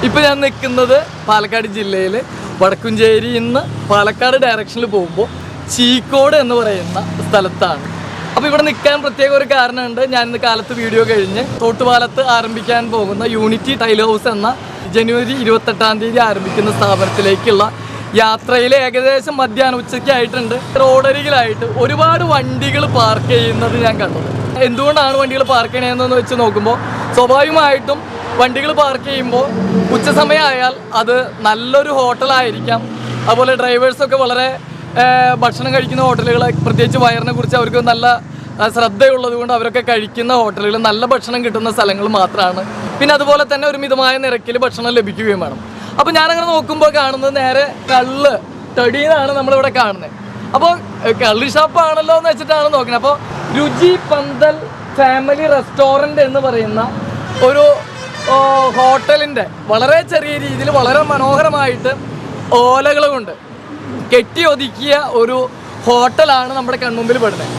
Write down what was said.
ഇപ്പോൾ ഞാൻ നിൽക്കുന്നത് പാലക്കാട് ജില്ലയിൽ വടക്കുംചേരിയിൽ നിന്ന് പാലക്കാട് ഡയറക്ഷനിൽ പോകുമ്പോൾ ചീക്കോട് എന്ന് പറയുന്ന സ്ഥലത്താണ്. അപ്പോൾ ഇവിടെ നിൽക്കാൻ പ്രത്യേക ഒരു കാരണമുണ്ട്. ഞാൻ ഇന്ന് കാലത്ത് വീഡിയോ കഴിഞ്ഞ് തോട്ടുപാലത്ത് ആരംഭിക്കാൻ പോകുന്ന യൂണിറ്റി ടൈൽ ഹൗസ് എന്ന ജനുവരി 28-ാം തീയതി ആരംഭിക്കുന്ന സ്ഥാപനത്തിലേക്കുള്ള യാത്രയിൽ ഏകദേശം മധ്യാഹ്ന ഉച്ചയ്ക്കായിട്ടുണ്ട്. റോഡരികിലായിട്ട് ഒരുപാട് വണ്ടികൾ പാർക്ക് ചെയ്യുന്നത് ഞാൻ കണ്ടത്. എന്തുകൊണ്ടാണ് വണ്ടികൾ പാർക്ക് ചെയ്യണമെന്ന് വെച്ച് നോക്കുമ്പോൾ സ്വാഭാവികമായിട്ടും വണ്ടികൾ പാർക്ക് ചെയ്യുമ്പോൾ ഉച്ച സമയമായാൽ അത് നല്ലൊരു ഹോട്ടലായിരിക്കാം. അതുപോലെ ഡ്രൈവേഴ്സൊക്കെ വളരെ ഭക്ഷണം കഴിക്കുന്ന ഹോട്ടലുകൾ, പ്രത്യേകിച്ച് വയറിനെ കുറിച്ച് അവർക്ക് നല്ല ശ്രദ്ധയുള്ളത് കൊണ്ട് അവരൊക്കെ കഴിക്കുന്ന ഹോട്ടലുകൾ, നല്ല ഭക്ഷണം കിട്ടുന്ന സ്ഥലങ്ങൾ മാത്രമാണ്. പിന്നെ അതുപോലെ തന്നെ ഒരു മിതമായ നിരക്കിൽ ഭക്ഷണം ലഭിക്കുകയും വേണം. അപ്പോൾ ഞാനങ്ങനെ നോക്കുമ്പോൾ കാണുന്നത് നേരെ കള്ള് തടിയെന്നാണ് നമ്മളിവിടെ കാണുന്നത്. അപ്പോൾ കള്ള് ഷാപ്പാണല്ലോ എന്ന് വെച്ചിട്ടാണ് നോക്കുന്നത്. അപ്പോൾ രുചി പന്തൽ ഫാമിലി റെസ്റ്റോറൻറ്റ് എന്ന് പറയുന്ന ഒരു ഹോട്ടലിൻ്റെ വളരെ ചെറിയ രീതിയിൽ വളരെ മനോഹരമായിട്ട് ഓലകൾ കൊണ്ട് കെട്ടി ഒതുക്കിയ ഒരു ഹോട്ടലാണ് നമ്മുടെ കൺമുമ്പിൽ പെടുന്നത്.